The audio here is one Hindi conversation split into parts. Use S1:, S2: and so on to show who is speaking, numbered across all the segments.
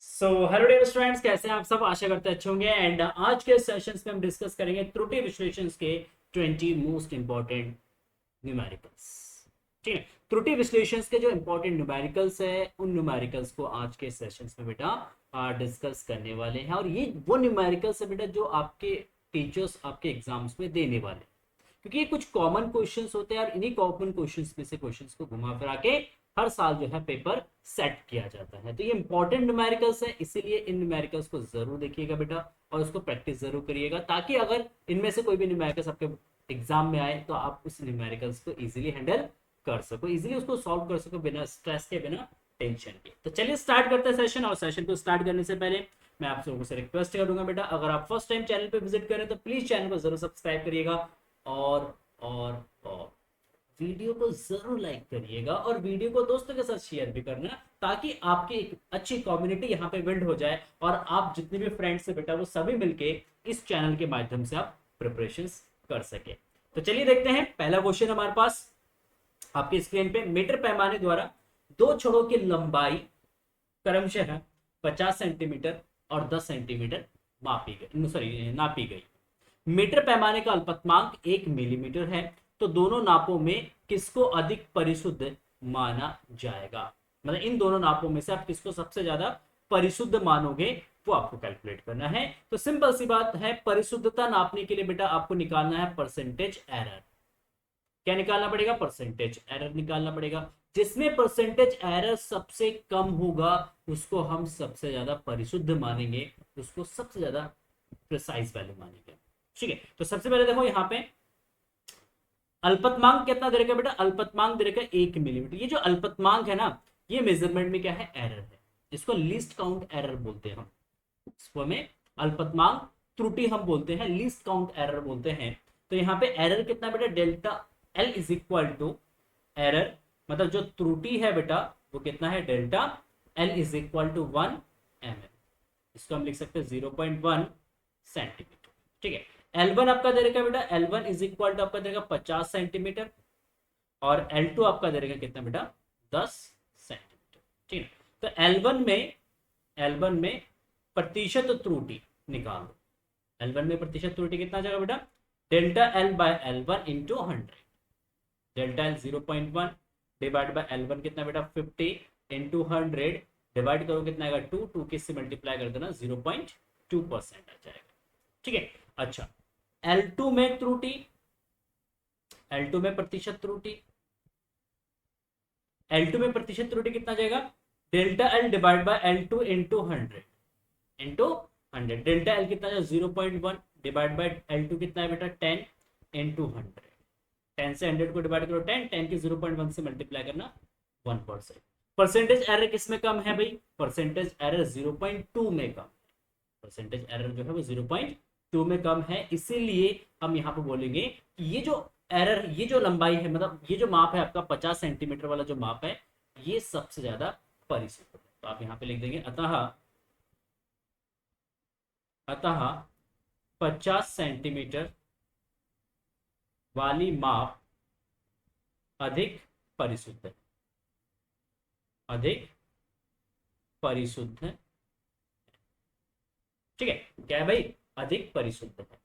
S1: हेलो डियर स्टूडेंट्स, कैसे हैं आप सब। आशा करते हैं अच्छे होंगे। एंड आज के सेशंस में हम डिस्कस करेंगे त्रुटि विश्लेषण के 20 मोस्ट इंपॉर्टेंट न्यूमेरिकल्स। ठीक है, त्रुटि विश्लेषण के जो इंपॉर्टेंट न्यूमेरिकल्स है उन न्यूमेरिकल्स को आज के सेशंस में बेटा डिस्कस करने वाले हैं। और ये वो न्यूमेरिकल्स है बेटा जो आपके टीचर्स आपके एग्जाम्स में देने वाले हैं, क्योंकि ये कुछ कॉमन क्वेश्चंस होते हैं और इन्हीं कॉमन क्वेश्चंस में से क्वेश्चंस को घुमा फिरा के हर साल जो है पेपर सेट किया जाता है। तो ये इंपॉर्टेंट न्यूमेरिकल्स है, इसीलिए इन न्यूमेरिकल्स को जरूर देखिएगा बेटा और उसको प्रैक्टिस जरूर करिएगा, ताकि अगर इनमें से कोई भी न्यूमेरिकल्स आपके एग्जाम में आए तो आप उस न्यूमेरिकल्स को इजीली हैंडल कर सको, इजीली उसको सॉल्व कर सको बिना स्ट्रेस के, बिना टेंशन के। तो चलिए स्टार्ट करते हैं सेशन। और सेशन को स्टार्ट करने से पहले मैं आप लोगों से रिक्वेस्ट करूंगा बेटा, अगर आप फर्स्ट टाइम चैनल पे विजिट करें तो प्लीज चैनल को जरूर सब्सक्राइब करिएगा और वीडियो को जरूर लाइक करिएगा और वीडियो को दोस्तों के साथ शेयर भी करना, ताकि आपकी एक अच्छी कम्युनिटी यहाँ पे बिल्ड हो जाए और आप जितने भी फ्रेंड्स है बेटा वो सभी मिलके इस चैनल के माध्यम से आप प्रिपरेशन कर सके। तो चलिए देखते हैं पहला क्वेश्चन हमारे पास आपकी स्क्रीन पे। मीटर पैमाने द्वारा दो छड़ों की लंबाई क्रमशः 50 सेंटीमीटर और 10 सेंटीमीटर नापी गई। मीटर पैमाने का अल्पतमांक 1 मिलीमीटर है, तो दोनों नापों में किसको अधिक परिशुद्ध माना जाएगा। मतलब इन दोनों नापों में से आप किसको सबसे ज्यादा परिशुद्ध मानोगे वो आपको कैलकुलेट करना है। तो सिंपल सी बात है, परिशुद्धता नापने के लिए बेटा आपको निकालना है परसेंटेज एरर। क्या निकालना पड़ेगा? परसेंटेज एरर निकालना पड़ेगा। जिसमें परसेंटेज एरर सबसे कम होगा उसको हम सबसे ज्यादा परिशुद्ध मानेंगे, उसको सबसे ज्यादा प्रिसाइज वैल्यू मानेंगे। ठीक है, तो सबसे पहले देखो यहाँ पे अल्पतमांक कितना दे रखा है बेटा? अल्पतमांक दे रखा है 1 मिलीमीटर। ये जो अल्पतमांक है ना, ये मेजरमेंट में क्या है? एरर है। इसको लीस्ट काउंट एरर बोलते हैं हम। इसको हमें अल्पतमांक त्रुटि हम बोलते हैं, लीस्ट काउंट एरर बोलते हैं। तो यहाँ पे एरर कितना बेटा? Delta L is equal to error, मतलब जो त्रुटि है बेटा वो कितना है? Delta L is equal to 1 mm। इसको हम लिख सकते हैं 0.1 सेंटीमीटर। ठीक है, L1 आपका दे रखा बेटा, L1 इज इक्वल टू आपका दे रखा 50 सेंटीमीटर और L2 आपका दे रखा कितना बेटा? 10 सेंटीमीटर। ठीक है, तो L1 में प्रतिशत त्रुटि निकाल दो। L1 में प्रतिशत त्रुटि कितना आ जाएगा बेटा? Delta L bye L1 into 100। Delta L 0.1 divide bye L1 कितना बेटा? 50 इंटू 100 डिवाइड करो कितना आएगा? 2 के से मल्टीप्लाई कर देना 0.2% आ जाएगा। ठीक है, अच्छा L2 में त्रुटि, L2 में प्रतिशत त्रुटि, L2 में प्रतिशत त्रुटि कितना जाएगा? Delta L divide by L2 into 100 delta L कितना जाएगा? 0.1 डिवाइड बाय L2 कितना है बेटा? 10 इंटू 100। 10 से 100 को डिवाइड करो 10 की 0.1 से मल्टीप्लाई करना 1%। परसेंटेज एरर किस में कम है भाई? परसेंटेज एरर 0.2 में कम। परसेंटेज एरर जो है वो 0.2 में कम है, इसीलिए हम यहाँ पे बोलेंगे कि ये जो एरर, ये जो लंबाई है, मतलब ये जो माप है आपका 50 सेंटीमीटर वाला जो माप है, ये सबसे ज्यादा परिशुद्ध है। तो आप यहाँ पे लिख देंगे अतः 50 सेंटीमीटर वाली माप अधिक परिशुद्ध है, अधिक परिशुद्ध है। ठीक है, क्या है भाई? अधिक परिशुद्ध है।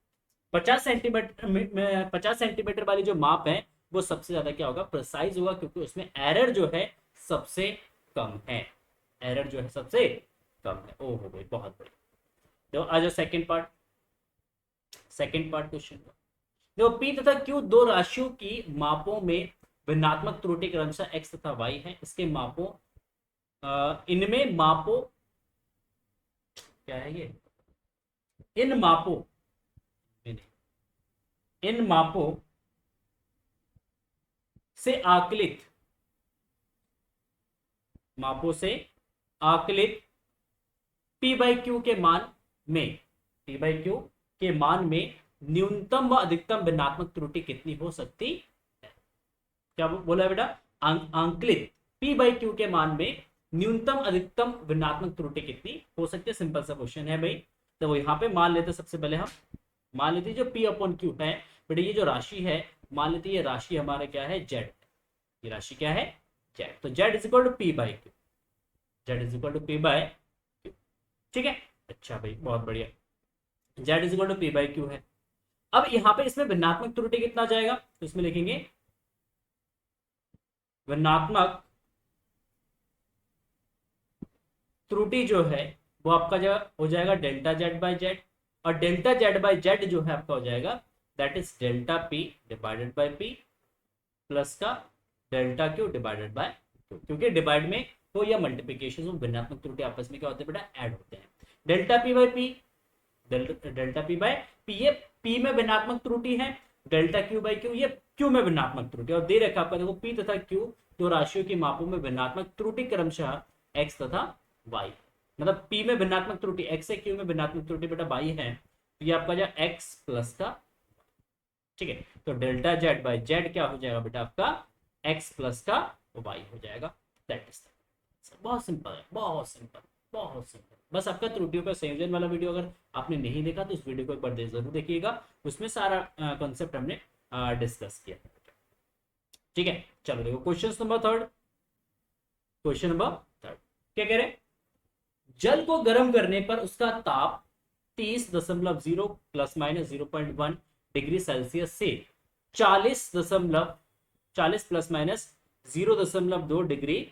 S1: 50 सेंटीमीटर वाली जो माप है वो सबसे ज्यादा क्या होगा? प्रिसाइज होगा, क्योंकि उसमें एरर जो है सबसे कम है। एरर जो है सबसे कम है। ओ हो गई, बहुत बड़ी। तो आ जाओ second part. Second part question का देखो, पी तथा क्यू दो राशियों की मापों में भिन्नात्मक त्रुटि क्रमशः एक्स तथा वाई है। इसके मापों इनमें मापों क्या है ये? इन मापों इन मापों से आकलित पी बाई क्यू के मान में न्यूनतम व अधिकतम भिन्नात्मक त्रुटि कितनी हो सकती है? क्या बोला है बेटा? आंकलित पी बाई क्यू के मान में न्यूनतम अधिकतम भिन्नात्मक त्रुटि कितनी हो सकती है। सिंपल सा क्वेश्चन है भाई। तो यहाँ पे मान लेते, सबसे पहले हम मान लेते जो पी अपॉन क्यू है बेटा, ये जो राशि है, मान लेते ये राशि हमारा क्या है? जेड। ये राशि क्या है? जेड। तो Z is equal to P by Q. Z is equal to P by Q. ठीक है, अच्छा भाई बहुत बढ़िया। Z is equal to P by Q है। अब यहाँ पे इसमें भिन्नात्मक त्रुटि कितना जाएगा, तो इसमें लिखेंगे भिन्नात्मक त्रुटि जो है वो आपका जो हो जाएगा डेल्टा जेड बाई जेड, और डेल्टा जेड बाई जेड जो है आपका हो जाएगा that is delta p divided by p plus का delta q divided by q, क्योंकि डिवाइड में हो या मल्टीप्लिकेशन में भिन्नात्मक त्रुटि आपस में क्या होते हैं बेटा, ऐड होते हैं। Delta P by P, delta P by P, ये पी में भिन्नात्मक त्रुटि है, डेल्टा क्यू बाई क्यू ये क्यू में भिन्नात्मक त्रुटि, और दे रखा आपका देखो पी तथा क्यू दो राशियों की मापों में भिन्नात्मक त्रुटि क्रमशः एक्स तथा वाई, मतलब पी में भिन्नात्मक त्रुटि एक्स है, क्यू में भिन्नात्मक त्रुटि बेटा वाई है, तो ये आपका जो एक्स प्लस का, ठीक है, तो डेल्टा जेड बाई जेड क्या हो जाएगा बेटा आपका एक्स प्लस का वाई हो जाएगा। दैट इज बहुत सिंपल है, बहुत सिंपल, बहुत सिंपल। बस आपका त्रुटियों का संयोजन वाला वीडियो अगर आपने नहीं देखा तो उस वीडियो को एक बार जरूर देखिएगा, उसमें सारा कॉन्सेप्ट हमने डिस्कस किया। ठीक है, चलो देखो question number third, question number third क्या कह रहे हैं, जल को गर्म करने पर उसका ताप 30.0 प्लस माइनस 0.1 डिग्री सेल्सियस से 40 प्लस माइनस 0.2 डिग्री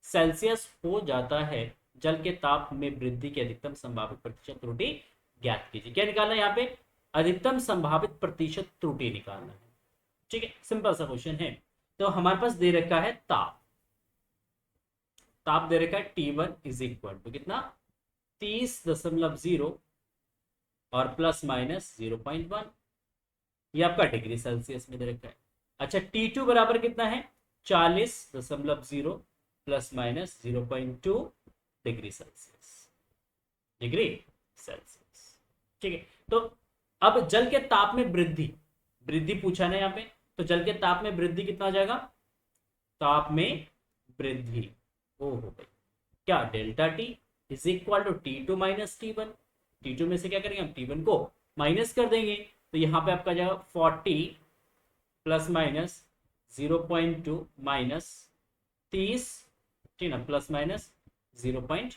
S1: सेल्सियस हो जाता है। जल के ताप में वृद्धि की अधिकतम संभावित प्रतिशत त्रुटि ज्ञात कीजिए। क्या निकालना है यहाँ पे, अधिकतम संभावित प्रतिशत त्रुटि निकालना है। ठीक है, सिंपल सा क्वेश्चन है। तो हमारे पास दे रखा है ताप, ताप दे रखा है T1 इज इक्वल टू कितना 30.0 और प्लस माइनस 0.1, ये आपका डिग्री सेल्सियस में दे रखा है। अच्छा T2 बराबर कितना है 40.0 plus minus 0.2 degree Celsius, degree Celsius. ठीक है, तो अब जल के ताप में वृद्धि, वृद्धि पूछा ना यहाँ पे, तो जल के ताप में वृद्धि कितना हो जाएगा, ताप में वृद्धि ओ हो गई क्या delta T is equal to T2 minus T1, T2 में से क्या करेंगे हम T1 को माइनस कर देंगे, तो यहाँ पे आपका जाएगा 40 प्लस माइनस 0.2 माइनस 30, ठीक ना, प्लस माइनस 0.1,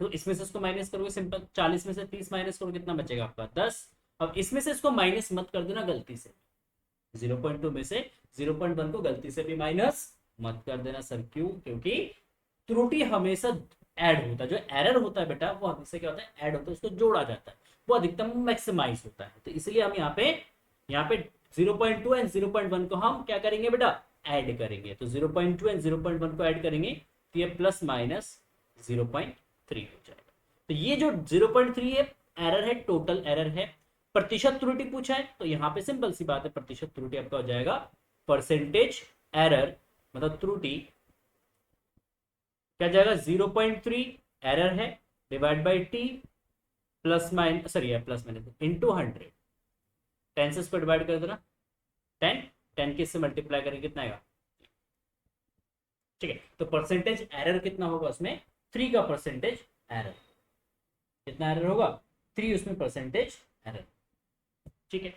S1: तो इसमें से इसको माइनस करोगे सिंपल, 40 में से 30 माइनस करोगे कितना बचेगा आपका 10। अब इसमें से इसको माइनस मत कर देना गलती से, 0.2 में से 0.1 को गलती से भी माइनस मत कर देना सर, क्यों, क्योंकि त्रुटि हमेशा ऐड होता है, जो एरर होता है बेटा वो हमेशा क्या होता है, ऐड होता है, उसको जोड़ा जाता है, वो अधिकतम मैक्सिमाइज होता है। तो इसलिए हम यहाँ पे 0.2 एंड 0.1 को हम क्या करेंगे बेटा, ऐड करेंगे, तो 0.2 एंड 0.1 को ऐड करेंगे तो ये प्लस माइनस 0.3 हो जाएगा। तो ये जो 0.3 है एरर है, टोटल एरर है। प्रतिशत त्रुटि पूछा है तो यहाँ पे सिंपल सी बात है, प्रतिशत त्रुटि आपका हो जाएगा परसेंटेज एरर, मतलब त्रुटि क्या जाएगा 0.3 एरर है divide by T plus minus, sorry plus minus into 100, 10 से इसको डिवाइड कर देना, 10 के इससे मल्टीप्लाई करेंगे कितना आएगा, ठीक है। तो परसेंटेज एरर कितना होगा उसमें, 3 का परसेंटेज एरर, कितना एरर होगा 3, उसमें परसेंटेज एरर, ठीक है।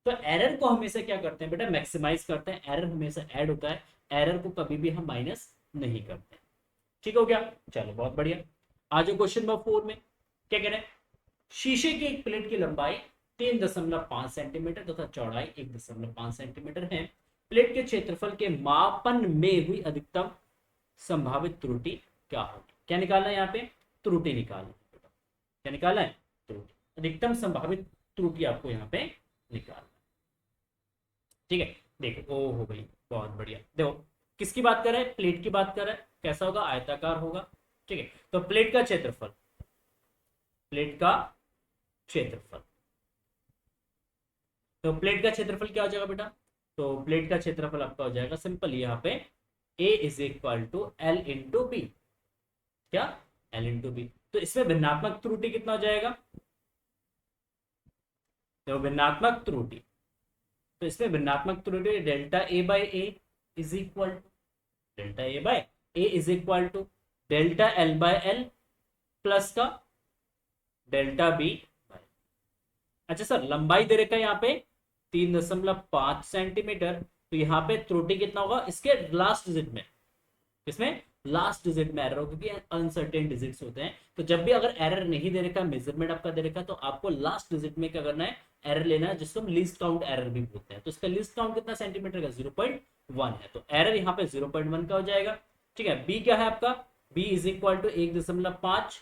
S1: तो एरर को हमेशा क्या करते हैं बेटा, मैक्सिमाइज करते हैं, एरर हमेशा ऐड होता है, एरर को कभी भी हम माइनस नहीं करते। ठीक हो गया, चलो बहुत बढ़िया। आज क्वेश्चन नंबर 4 में क्या कह रहे हैं, शीशे की एक प्लेट की लंबाई 3.5 सेंटीमीटर तथा चौड़ाई 1.5 सेंटीमीटर है। प्लेट के क्षेत्रफल के मापन में हुई अधिकतम संभावित त्रुटि क्या होगी। क्या निकालना है यहाँ पे, त्रुटि निकालना है। क्या निकालना है, त्रुटि, अधिकतम संभावित त्रुटि आपको यहाँ पे निकालना। ठीक है, देखो ओ हो गई, बहुत बढ़िया। देखो किसकी बात कर रहे हैं, प्लेट की बात कर रहे हैं, कैसा होगा, आयताकार होगा। ठीक है, तो प्लेट का क्षेत्रफल, प्लेट का क्षेत्रफल, तो प्लेट का क्षेत्रफल क्या हो जाएगा बेटा, तो प्लेट का क्षेत्रफल आपका हो जाएगा सिंपल यहाँ पे A is equal to L into B, क्या एल इंटू बी। तो इसमें भिन्नात्मक त्रुटि कितना हो जाएगा, तो भिन्नात्मक त्रुटि, तो इसमें भिन्नात्मक त्रुटि delta A by A is equal to, delta A by A is equal to delta L by L plus का डेल्टा बी बाई, अच्छा सर लंबाई दे रखा है यहाँ पे 3.5 सेंटीमीटर, तो यहाँ पे त्रुटि कितना होगा इसके लास्ट डिजिट में, इसमें लास्ट डिजिट में एरर हो, क्योंकि अनसर्टेन डिजिट्स होते हैं। तो जब भी अगर एरर नहीं दे रखा, मेजरमेंट आपका दे रखा, तो आपको लास्ट डिजिट में क्या करना है, एरर लेना है, जिसको हम लीस्ट काउंट एरर भी बोलते हैं। तो इसका लीस्ट काउंट कितना सेंटीमीटर का, 0.1 है, तो एरर यहाँ पे 0.1 का हो जाएगा। ठीक है, बी क्या है आपका, B is equal to 1.5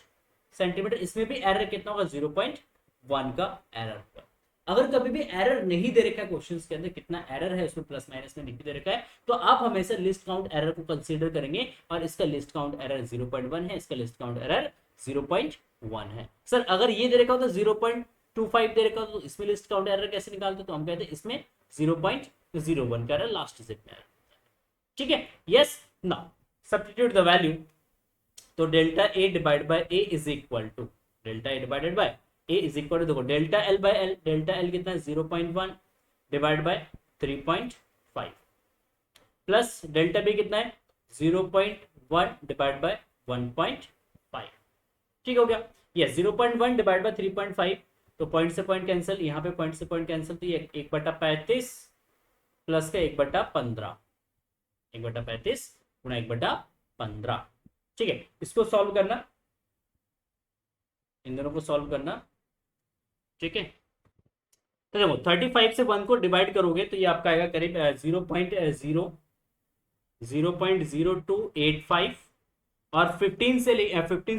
S1: centimetre. इसमें भी एरर कितना होगा, 0.1 का एरर होगा। अगर कभी भी एरर नहीं दे रखा है क्वेश्चंस के अंदर, कितना एरर है उसमें प्लस माइनस में नहीं दे रखा है, तो आप हमेशा लिस्ट काउंट एरर को कंसीडर करेंगे, और इसका लिस्ट काउंट एरर 0.1 है, इसका लिस्ट काउंट एरर 0.1 है। सर अगर ये दे रखा हो तो 0.25 दे रखा हो, तो इसमें लिस्ट काउंट एरर कैसे निकालते, तो हम कहते हैं इसमें 0.01 का एरर लास्ट डिजिट में एरर। ठीक है, yes. Now substitute the value, तो delta A divide by A is equal to, delta A divided by A is equal to, देखो delta L by L, delta L कितना है 0.1 divide by 3.5 plus delta B कितना है 0.1 डिवाइड बाय 1.5। ठीक हो गया, ये 0.1 डिवाइड बाय 3.5, तो पॉइंट से पॉइंट कैंसिल, यहाँ पे पॉइंट से पॉइंट कैंसिल, तो ये 1/35 प्लस का 1/15, 1/35 गुणा 1/15। ठीक है, इसको सॉल्व करना, इन दोनों को सॉल्व करना। ठीक है, तो देखो 35 से 1 को डिवाइड करोगे तो ये आपका आएगा करीब 0.0285, और 15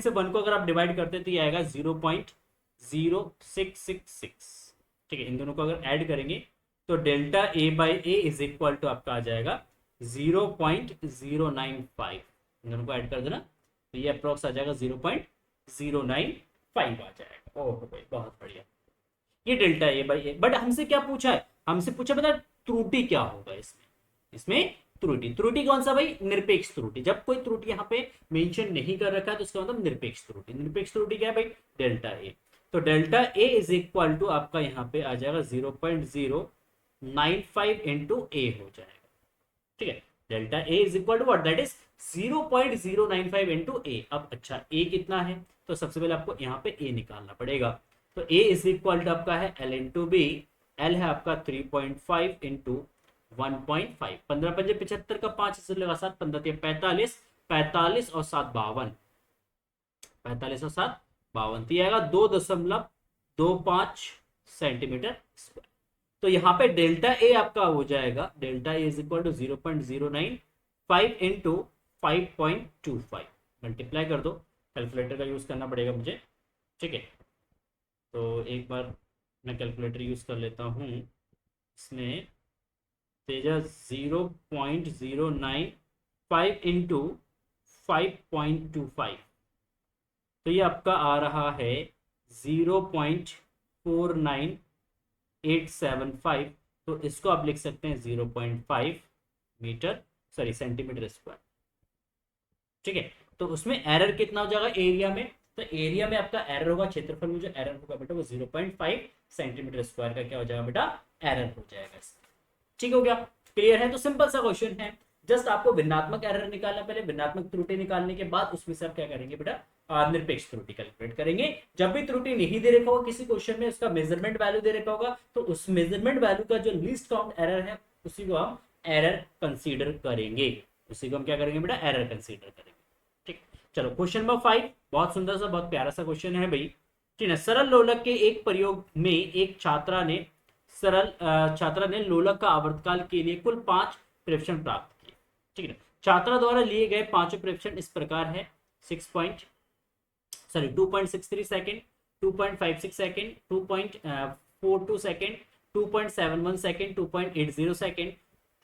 S1: से 1 को अगर आप डिवाइड करते तो ये आएगा 0.0666। ठीक है, इन दोनों को अगर ऐड करेंगे तो delta A by A is equal to आपका आ जाएगा 0.095। इन दोनों को ऐड कर देना तो ये अप्रोक्स आ जाएगा 0.095 आ जाएगा। ओह भाई बहुत बढ़िया, ये delta A by A. But हमसे क्या पूछा है, हमसे पूछा बता त्रुटि क्या होगा इसमें, इसमें त्रुटि, त्रुटि कौन सा भाई, निरपेक्ष त्रुटि। जब कोई त्रुटि यहाँ पे मेंशन नहीं कर रखा है तो इसका मतलब निरपेक्ष त्रुटि। निरपेक्ष त्रुटि क्या है भाई, डेल्टा ए। तो delta A is equal to आपका यहाँ पे आ जाएगा 0.095 इंटू ए हो जाएगा। ठीक है, delta A is equal to what, that is 0.095 into A. अब अच्छा ए कितना है, तो सबसे पहले आपको यहाँ पे ए निकालना पड़ेगा। तो ए इज इक्वल टू आपका है एल इंटू बी, एल है आपका 3.5 इंटू 1.5, 15 पंजे 75 का 5 से लगा 7, 15 45, 45 और 7 52, 45 और 7 52, तो आएगा 2.25 सेंटीमीटर स्क्वायर। तो यहाँ पे डेल्टा ए आपका हो जाएगा, delta A is equal to 0.095 into 5.25, multiply कर दो, कैलकुलेटर का यूज करना पड़ेगा मुझे। ठीक है, तो एक बार मैं कैलकुलेटर यूज कर लेता हूँ। इसमें तेजा 0.095 इंटू 5.25, तो ये आपका आ रहा है 0.49875। तो इसको आप लिख सकते हैं 0.5 मीटर, सॉरी सेंटीमीटर स्क्वायर। ठीक है, तो उसमें एरर कितना हो जाएगा एरिया में, तो एरिया में आपका एरर होगा, क्षेत्रफल में जो एरर होगा बेटा वो 0.5 सेंटीमीटर स्क्वायर का क्या हो जाएगा बेटा, एरर हो जाएगा। ठीक हो गया, क्लियर है। तो सिंपल सा क्वेश्चन है, जस्ट आपको भिन्नात्मक एरर निकालना, पहले भिन्नात्मक त्रुटि निकालने के बाद उसमें से आप क्या करेंगे बेटा, निरपेक्ष त्रुटि कैलकुलेट करेंगे। जब भी त्रुटि नहीं दे रखा होगा किसी क्वेश्चन में, उसका मेजरमेंट वैल्यू दे रखा होगा, तो उस मेजरमेंट वैल्यू का जो लीस्ट काउंट एरर है उसी को हम एरर कंसीडर करेंगे, उसी को हम क्या करेंगे बेटा, एरर कंसीडर करेंगे। ठीक, चलो क्वेश्चन नंबर 5, बहुत सुंदर सा बहुत प्यारा सा क्वेश्चन है भाई। ठीक है, सरल लोलक के एक प्रयोग में एक छात्रा ने लोलक का आवर्तकाल के लिए कुल 5 प्रेक्षण प्राप्त किए। ठीक है, छात्रा द्वारा लिए गए 5 प्रेक्षण इस प्रकार है, 2.63 second, 2.56 second, 2.42 second, 2.71 second, 2.80 second.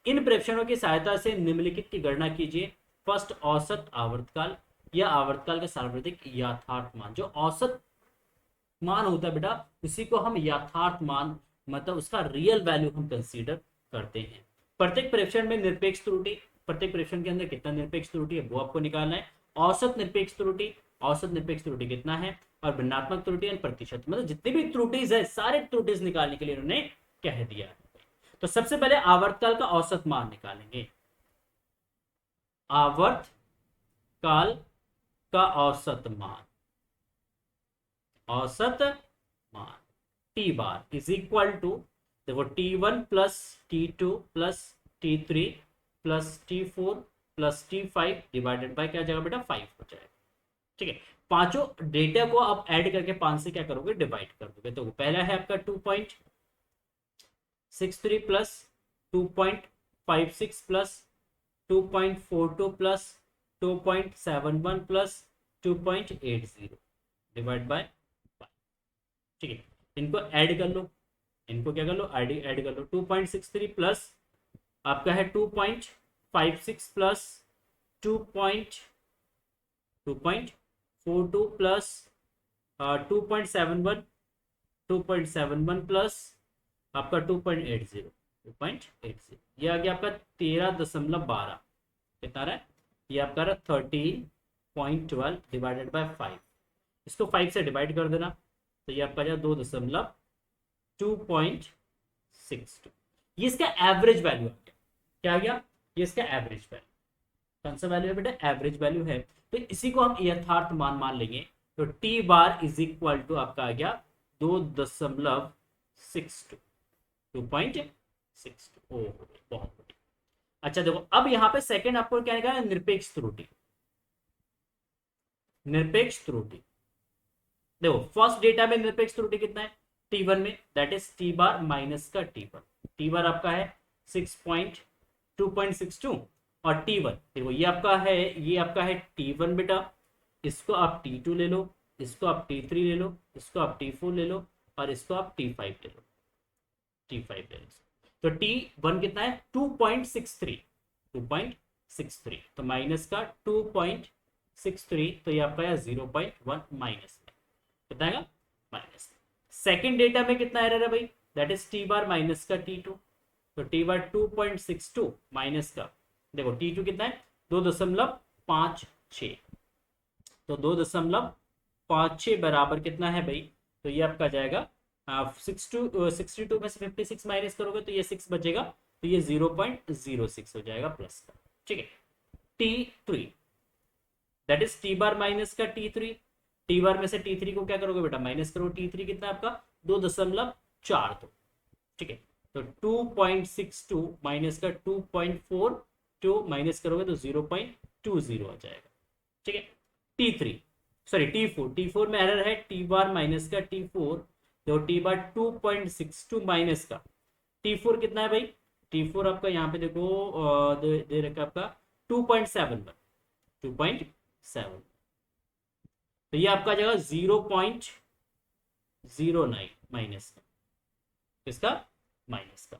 S1: इन प्रेक्षणों की सहायता से निम्नलिखित की गणना कीजिए। फर्स्ट, औसत आवर्तकाल या आवर्तकाल का सार्वत्रिक यथार्थ मान। जो औसत मान होता है बेटा उसी को हम यथार्थ मान, मतलब उसका रियल वैल्यू हम कंसीडर करते हैं। प्रत्येक प्रेक्षण में निरपेक्ष त्रुटि, प्रत्येक प्रेक्षण के अंदर कितना निरपेक्ष त्रुटि है वो आपको निकालना है। औसत निरपेक्ष त्रुटि, औसत निरपेक्ष त्रुटि कितना है, और भिन्नात्मक त्रुटि और प्रतिशत, मतलब जितनी भी त्रुटिज है सारे त्रुटिज निकालने के लिए उन्होंने कह दिया है। तो सबसे पहले आवर्तकाल का औसत मान निकालेंगे। आवर्तकाल का औसत मान, औसत मान T bar is equal to, देखो T1 plus T2 plus T3 plus T4 plus T5 divided by क्या जाएगा बेटा 5 हो जाएगा। ठीक है, पांचों डेटा को आप ऐड करके 5 से क्या करोगे डिवाइड कर दोगे। तो पहला है आपका 2.63 plus 2.56 plus 2.42 plus 2.71 plus 2.80 divide by 5। ठीक है, इनको ऐड कर लो, इनको क्या कर लो ऐड कर लो। 2.63 प्लस आपका है 2.56 प्लस 2.42 प्लस 2.71 2.71 प्लस आपका 2.80 ये आ गया आपका 13.12। कितना रहा है ये आपका रहा 13.12 डिवाइडेड बाय 5। इसको 5 से डिवाइड कर देना तो ये आपका जाए 2.62। ये इसका एवरेज वैल्यू आ गया। क्या आ गया ये इसका एवरेज वैल्यू। कौन सा वैल्यू है बेटा एवरेज वैल्यू है। तो इसी को हम यथार्थ मान मान लेंगे। तो T bar is equal to आपका आ गया 2.62 2.62। ओह बहुत बढ़िया। अच्छा देखो अब यहाँ पे सेकंड आपको क्या निकालना है निरपेक्ष त्रुटि। निरपेक्ष त्रुटि देखो फर्स्ट डेटा में निरपेक्ष त्रुटि कितना है T1 में that is T bar minus का T1। टी बार आपका है 2.62 और T1 देखो ये आपका है T1 बेटा। इसको आप T2 ले लो, इसको आप T3 ले लो, इसको आप T4 ले लो और इसको आप T5 ले लो। T5 ले लो तो T1 कितना है 2.63 तो माइनस का 2.63 तो ये आपका है 0.1 माइनस में कितना आएगा माइनस। सेकेंड डेटा में कितना एरर है भाई that is T bar minus का T2। तो टी बार 2.62 माइनस का देखो T2 कितना है 2.56 तो 2.56 बराबर कितना है भाई तो ये आपका जाएगा 62 में से 56 माइनस करोगे तो ये 6 बचेगा तो ये 0.06 हो जाएगा प्लस का। ठीक है T3 that is T bar minus का T3। टी बार में से T3 को क्या करोगे बेटा माइनस करो। T3 कितना आपका 2.42। ठीक है तो 2.62 माइनस का 2.42 माइनस करोगे तो 0.20 आ जाएगा। ठीक है T4 में एरर है टी बार माइनस का T4 तो टी बार 2.62 माइनस का T4 कितना है भाई T4 आपका यहाँ पे देखो दे रखा आपका 2.7 तो ये आपका जगह 0.09 माइनस का किसका माइनस का।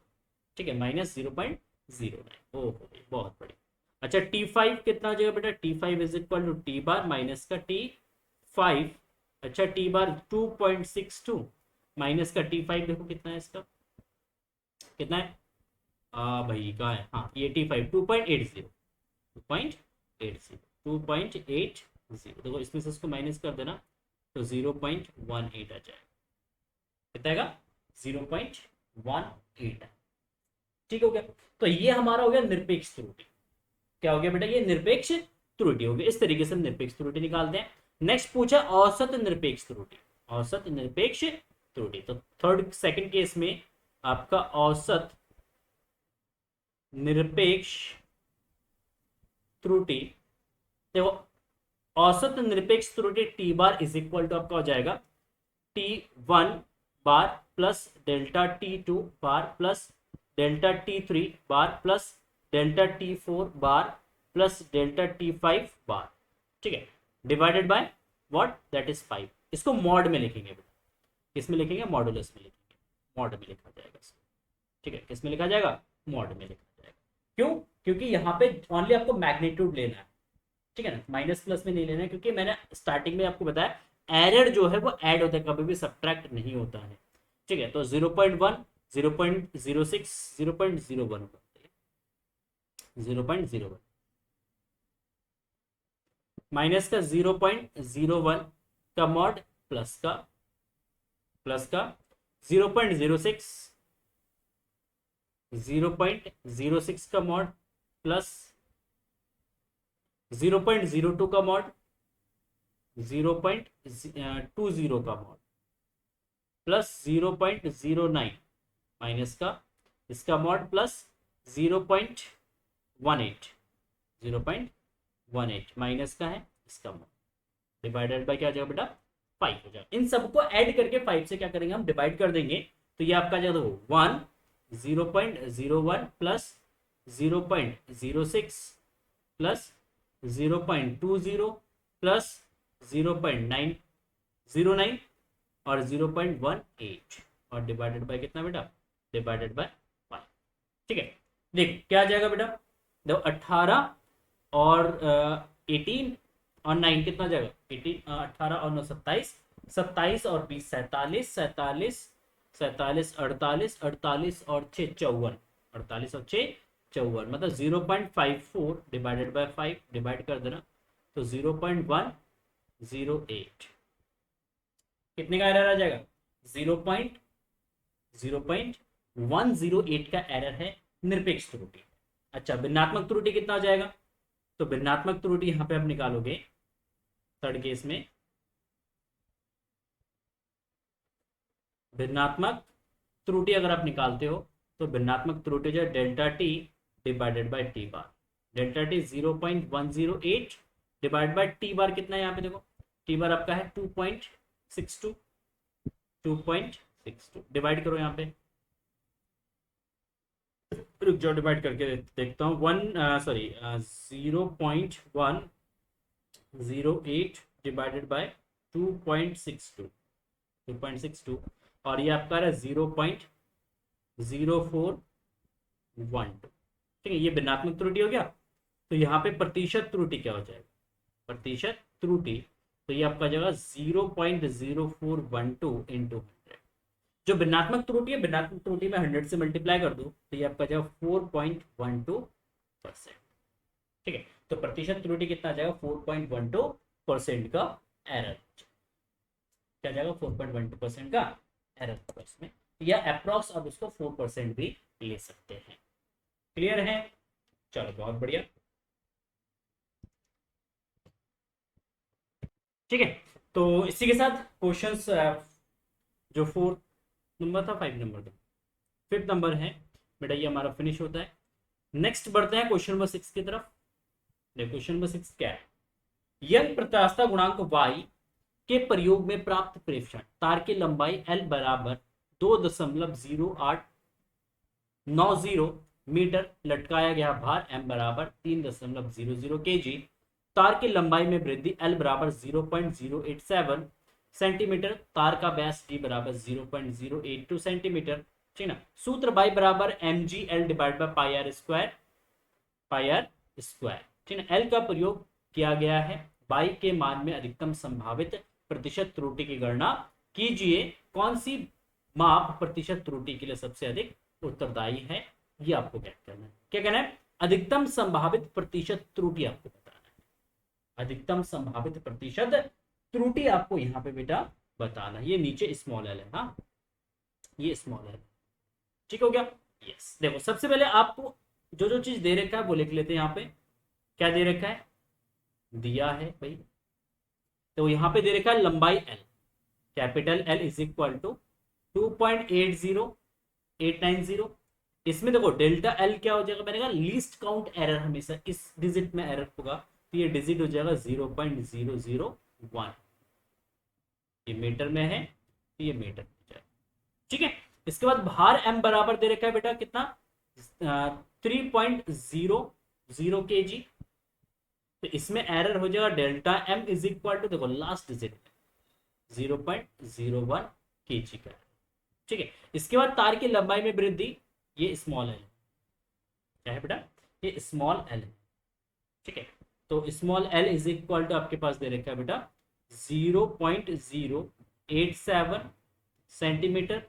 S1: ठीक है माइनस 0.09 ओहो बहुत बढ़िया। अच्छा T5 कितना हो जाएगा बेटा T5 is equal to T bar minus का T5। अच्छा टी बार 2.62 माइनस का T5 देखो कितना है इसका कितना है भाई कहाँ है हाँ ये T5 2.80 देखो इसमें से इसको माइनस कर देना तो 0.18 आ जाएगा। कितना आएगा 0.18। ठीक हो गया। तो ये हमारा हो गया निरपेक्ष त्रुटि। क्या हो गया बेटा ये निरपेक्ष त्रुटि हो गई। इस तरीके से निरपेक्ष त्रुटि निकालते हैं। नेक्स्ट पूछा औसत निरपेक्ष त्रुटि। औसत निरपेक्ष त्रुटि तो सेकंड केस में आपका औसत निरपेक्ष त्रुटि देखो औसत निरपेक्ष त्रुटि T bar is equal to आपका हो जाएगा T1 bar plus delta T2 bar plus delta T3 bar plus delta T4 bar plus delta T5 bar. ठीक है divided by what that is 5। इसको मॉड में लिखेंगे बेटा किसमें लिखेंगे मॉडुलस में लिखेंगे मॉड में लिखा जाएगा इसको। ठीक है किसमें लिखा जाएगा मॉड में लिखा जाएगा। क्यों क्योंकि यहाँ पे ओनली आपको मैग्नीट्यूड लेना है। ठीक है ना माइनस प्लस में नहीं लेना है क्योंकि मैंने स्टार्टिंग में आपको बताया एरर जो है वो ऐड होता है कभी भी सब्ट्रैक्ट नहीं होता है। ठीक है तो 0.1 0.06 0.01 0.01 माइनस का 0.01 का मॉड प्लस का 0.06 0.06 का मॉड प्लस 0.02 का मॉड 0.20 का मॉड प्लस 0.09 माइनस का इसका मॉड प्लस 0.18 0.18 माइनस का है इसका डिवाइडेड बाय क्या हो जाएगा बेटा 5 हो जाएगा। इन सबको ऐड करके 5 से क्या करेंगे हम डिवाइड कर देंगे, तो ये आपका जाएगा 1 0.01 प्लस 0.06 प्लस 0.20 प्लस 0.909 और 0.18 और डिवाइडेड बाय कितना बेटा, डिवाइडेड बाय 5। ठीक है, देख क्या आ जाएगा बेटा, देखो 18 और 18 और 9 कितना जाएगा 18, 18 और 9 27, 27 और 20 47, 47 47 48, 48 और 6 54, 48 और 6 54, मतलब 0.54 डिवाइडेड बाय 5 डिवाइड कर देना तो 0.108 कितने का एरर आ जाएगा 0.108 का एरर है निरपेक्ष त्रुटि। अच्छा भिन्नात्मक त्रुटि कितना हो जाएगा, तो भिन्नात्मक त्रुटि यहां पे आप निकालोगे थर्ड केस में, भिन्नात्मक त्रुटि अगर आप निकालते हो तो भिन्नात्मक त्रुटि जो है delta T divided by T bar, delta T 0.108 divide by T bar कितना है यहाँ पे देखो, टी बार आपका है 2.62 डिवाइड करो यहाँ पे, रुक जाओ डिवाइड करके देखता हूँ 0.108 डिवाइडेड बाय 2.62 और ये आपका रहा 0.0412। ठीक है, ये भिन्नात्मक त्रुटि हो गया। तो यहाँ पे प्रतिशत त्रुटि क्या हो जाएगा, प्रतिशत त्रुटि तो ये आपका जाएगा 0.0412 इंटू 100। जो भिन्नात्मक त्रुटि है, भिन्नात्मक त्रुटि में 100 से मल्टीप्लाई कर दो तो ये आपका जाएगा 4.12%। ठीक है, तो प्रतिशत त्रुटि कितना आ जाएगा 4.12% का एरर, क्या जाएगा 4.12% का एरर इसमें, या अप्रॉक्स अब उसको 4% भी ले सकते हैं। क्लियर है, चलो बहुत बढ़िया। ठीक है, तो इसी के साथ क्वेश्चंस जो 4 नंबर था 5 नंबर था 5th नंबर है बेटा ये हमारा फिनिश होता है। नेक्स्ट बढ़ते हैं क्वेश्चन नंबर 6 की तरफ। क्वेश्चन नंबर 6 क्या है, यंग प्रत्यास्थता गुणांक y के प्रयोग में प्राप्त प्रेक्षण तार की लंबाई l बराबर 2.0890 मीटर, लटकाया गया भार m बराबर 3.00 kg, तार की लंबाई में वृद्धि l बराबर 0.087 सेंटीमीटर, तार का व्यास d बराबर 0.082 सेंटीमीटर। ठीक ना, सूत्र y बराबर mgl divide by pi R square. ठीक ना, l का प्रयोग किया गया है, y के मान में अधिकतम संभावित प्रतिशत त्रुटि की गणना कीजिए, कौन सी माप प्रतिशत त्रुटि के लिए सबसे अधिक उत्तरदायी है, ये आपको क्या करना है, क्या कहना है, अधिकतम संभावित प्रतिशत त्रुटि आपको बताना है, अधिकतम संभावित प्रतिशत त्रुटि आपको यहाँ पे बेटा बताना है। ये नीचे स्मॉल एल है, हाँ ये स्मॉल एल, ठीक हो गया। यस, देखो सबसे पहले आपको जो जो चीज दे रखा है वो लिख लेते हैं। यहाँ पे क्या दे रखा है, दिया है भाई, तो यहाँ पे दे रखा है लंबाई L, capital L is equal to 2.80890। इसमें देखो डेल्टा एल क्या हो जाएगा, मैंने कहा लीस्ट काउंट एरर हमेशा इस डिजिट में एरर होगा, तो ये डिजिट हो जाएगा 0.001, ये मीटर में है तो ये मीटर में जाएगा। ठीक है, इसके बाद भार m बराबर दे रखा है बेटा कितना 3.00 kg, तो इसमें एरर हो जाएगा delta m is equal to देखो लास्ट डिजिट 0.01 kg का। ठीक है, इसके बाद तार की लंबाई में वृद्धि, ये स्मॉल एल क्या है बेटा, ये स्मॉल एल है। ठीक है, तो small L is equal to आपके पास दे रखा है बेटा 0.087 सेंटीमीटर।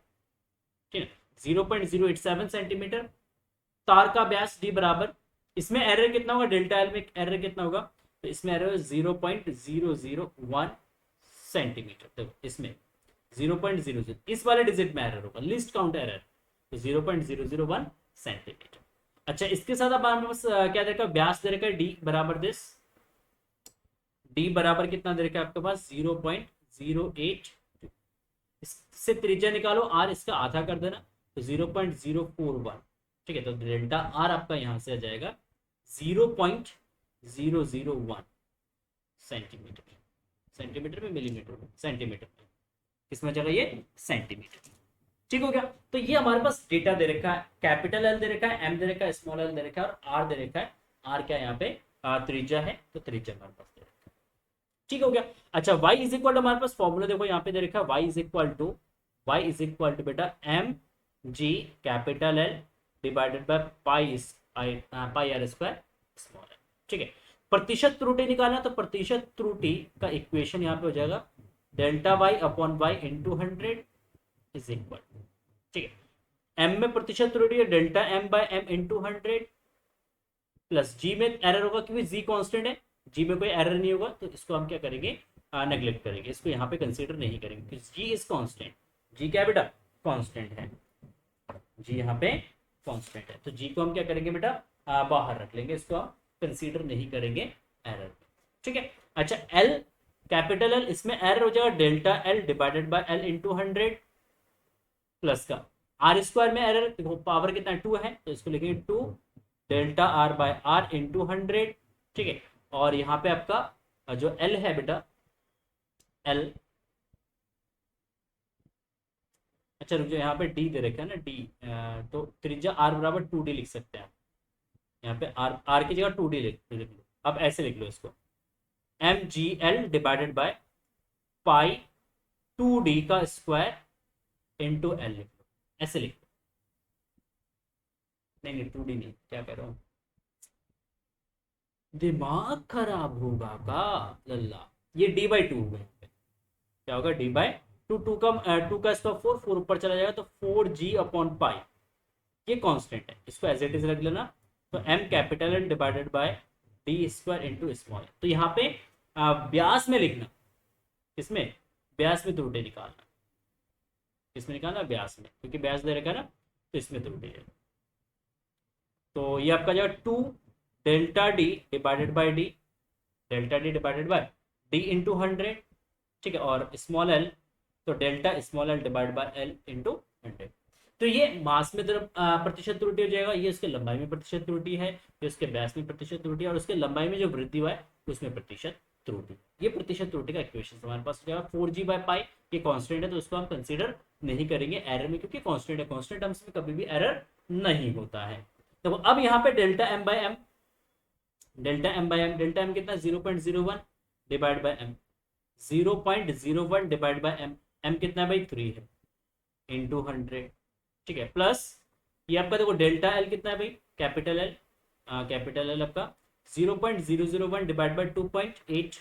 S1: ठीक है, 0.087 सेंटीमीटर, तार का व्यास d बराबर, इसमें एरर कितना होगा, डेल्टा एल में एरर कितना होगा, तो इसमें एरर 0.001 सेंटीमीटर, देखो इसमें 0.00 इस वाले डिजिट में एरर होगा, लिस्ट काउंट एरर, तो 0.001 सेंटीमीटर। अच्छा, इसके साथ अब हमारे पास क्या दे रखा है, व्यास दे रखा है d बराबर दिस, d बराबर कितना दे रखा है आपके पास 0.08, इससे त्रिज्या निकालो r, इसका आधा कर देना तो 0.041। ठीक है, तो डेल्टा r आपका यहां से आ जाएगा 0.001 सेंटीमीटर, सेंटीमीटर में मिलीमीटर में सेंटीमीटर में, किसमें जगह ये सेंटीमीटर। ठीक हो गया। तो ये हमारे पास डेटा दे रखा है, कैपिटल एल दे रखा है, एम दे रखा है, स्मॉल एल दे रखा है और आर दे रखा है। आर क्या यहाँ पे त्रिज्या है, तो त्रिज्या हमारे पास दे रखा है। ठीक हो गया। अच्छा y इज इक्वल टू, हमारे पास फॉर्मूला देखो यहाँ पे दे रखा है, y इज इक्वल टू बेटा M G capital L divided by pi R square small L. ठीक है। प्रतिशत त्रुटि निकालना, तो प्रतिशत त्रुटि का इक्वेशन यहाँ पे हो जाएगा delta Y upon Y into 100 is equal, ठीक है, एम में प्रतिशत त्रुटि है delta M by M into 100 plus G में एरर होगा क्योंकि जी कांस्टेंट है, जी में कोई एरर नहीं होगा, तो इसको हम क्या करेंगे, नेग्लेक्ट करेंगे, इसको यहाँ पे कंसीडर नहीं करेंगे क्योंकि जी इज कांस्टेंट। जी क्या बेटा, कांस्टेंट है, जी यहाँ पे कांस्टेंट है, तो जी को हम क्या करेंगे बेटा, बाहर रख लेंगे, इसको हम कंसीडर नहीं करेंगे एरर। ठीक है। अच्छा एल कैपिटल एल, इसमें एरर हो जाएगा delta L divided by L into 100 plus का आर स्क्वायर में एरर, देखो पावर कितना 2 है, तो इसको लिखेंगे 2 delta R by R into 100। ठीक है। और यहाँ पे आपका जो एल है बेटा, एल, अच्छा रुक जाओ, यहाँ पे डी दे रखा है ना, डी, तो त्रिज्या आर बराबर 2d लिख सकते हैं। यहाँ पे आर, आर की जगह 2d लिख लो, अब ऐसे लिख लो इसको, M G L divided by pi 2d का स्क्वायर इंटू एल लिख लो, ऐसे लिख लो। नहीं नहीं 2d नहीं, क्या कह रहा हूँ, दिमाग खराब होगा का लल्ला, ये डी बाई टू होगा, क्या होगा, डी बाई टू, टू का स्क्वायर 4, 4 ऊपर चला जाएगा तो 4g अपॉन पाई, ये कांस्टेंट है, इसको एज इट इज रख लेना। तो m capital L divided bye D square into small, तो यहाँ पे व्यास में लिखना, किसमें, व्यास में त्रुटि निकालना, किसमें निकालना, व्यास में, क्योंकि व्यास दे रखा है ना, तो इसमें त्रुटि है। तो ये आपका जाएगा 2 delta D divided by D, delta D divided by D into 100। ठीक है। और स्मॉल एल, तो delta small L divide by L into 100। तो ये मास में प्रतिशत त्रुटि हो जाएगा, ये उसके लंबाई में प्रतिशत त्रुटि है, ये उसके व्यास में प्रतिशत त्रुटि है, और उसके लंबाई में जो वृद्धि हुआ है उसमें प्रतिशत त्रुटि, ये प्रतिशत त्रुटि का इक्वेशन हमारे पास हो जाएगा 4g बाय पाई, ये कांस्टेंट है तो उसको हम कंसीडर नहीं करेंगे एरर में, क्योंकि कांस्टेंट है, कांस्टेंट टर्म्स में कभी भी एरर नहीं होता है। तो अब यहाँ पे delta M by M, delta M by M, delta M कितना 0.01 divide by M, 0.01 divide by M, M कितना भाई 3 है इंटू 100। ठीक है। प्लस ये आपका देखो डेल्टा एल कितना है भाई, कैपिटल एल, कैपिटल एल आपका 0.001 divide by 2.8,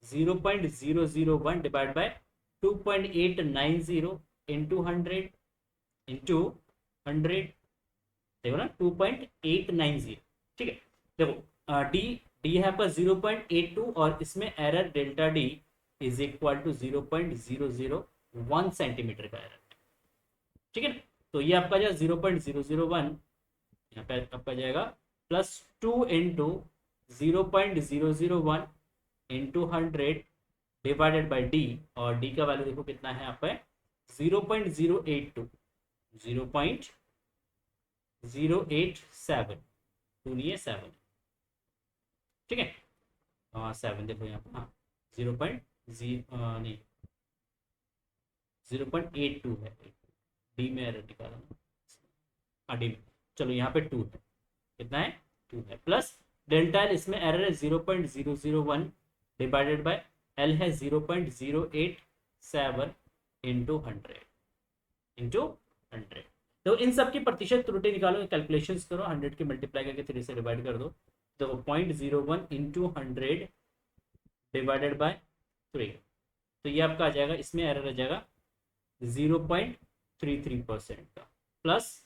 S1: 0.001 divide by 2.890 into 100 into 100, देखो ना 2.890। ठीक है। देखो डी, डी है आपका 0.82 और इसमें error delta D is equal to 0.001 centimetre का एरर। ठीक है। तो ये आपका जाएगा 0.001, यहाँ पे आपका जाएगा plus 2 into 0.001 into 100 divided by D, और डी का वैल्यू देखो कितना है यहाँ पे 0.082, 0.087, टू नहीं है 7, ठीक है, हाँ 7 देखो यहाँ पे, हाँ 0.0 नहीं 0.82 है, डी में एरर निकाला, हाँ डी में, चलो यहाँ पे 2 है, कितना है 2 है, प्लस डेल्टा एल, इसमें एरर है 0.001 डिवाइडेड बाय एल है 0.087 इंटू 100। तो इन सब की प्रतिशत त्रुटि निकालो, कैलकुलेशंस करो, 100 की मल्टीप्लाई करके 3 से डिवाइड कर दो, तो 0.01 इंटू 100 डिवाइडेड बाय 3, तो ये आपका आ जाएगा, इसमें एरर आ जाएगा 0.33% का, प्लस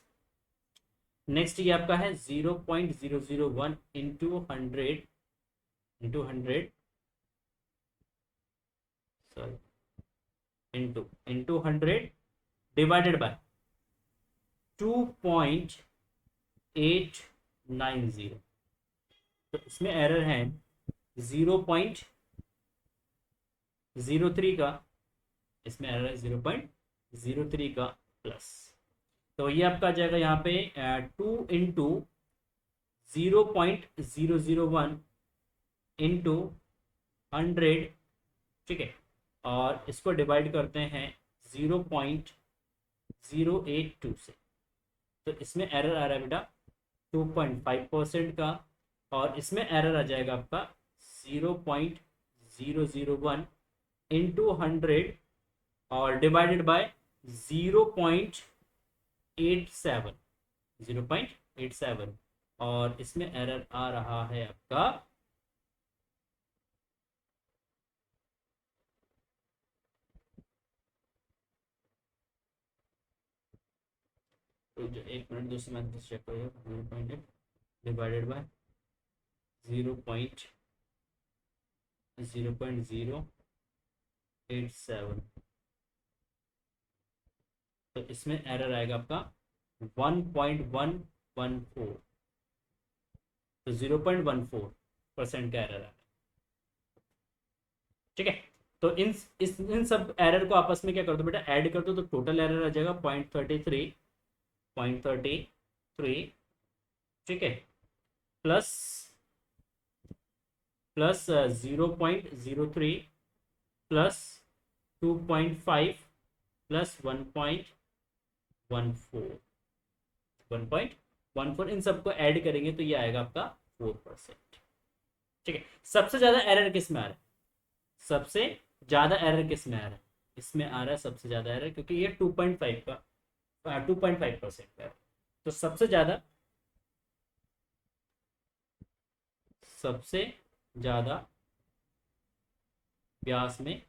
S1: नेक्स्ट ये आपका है 0.001 into 100 sorry into 100 divided by 2.890, तो इसमें एरर है 0.03 का, इसमें एरर है 0.03 का प्लस, तो ये आपका आ जाएगा यहाँ पे 2 इंटू 0.001 इंटू 100, ठीक है, और इसको डिवाइड करते हैं 0.082 से, तो इसमें एरर आ रहा है बेटा 2.5% का, और इसमें एरर आ जाएगा आपका 0.001 इंटू 100 और डिवाइडेड बाय 0.87, 0.87, और इसमें एरर आ रहा है आपका तो जो 1 मिनट दूसरी मैथ चेक करिए, 0.8 डिवाइडेड बाय 0.087, तो इसमें एरर आएगा आपका 1.114, तो 0.14% का एरर है, ठीक है। तो इन सब एरर को आपस में क्या कर दो बेटा, ऐड कर दो, तो टोटल एरर आ जाएगा 0.33, ठीक है, प्लस 0.03 प्लस 2.5 प्लस 1.14 इन सबको ऐड करेंगे तो ये आएगा आपका 4%, ठीक है। सबसे ज्यादा एरर किस में आ रहा है, सबसे ज्यादा एरर किस में आ रहा है, इसमें आ रहा है सबसे ज्यादा एरर, क्योंकि ये 2.5 का 2.5% का है, तो सबसे ज्यादा व्यास में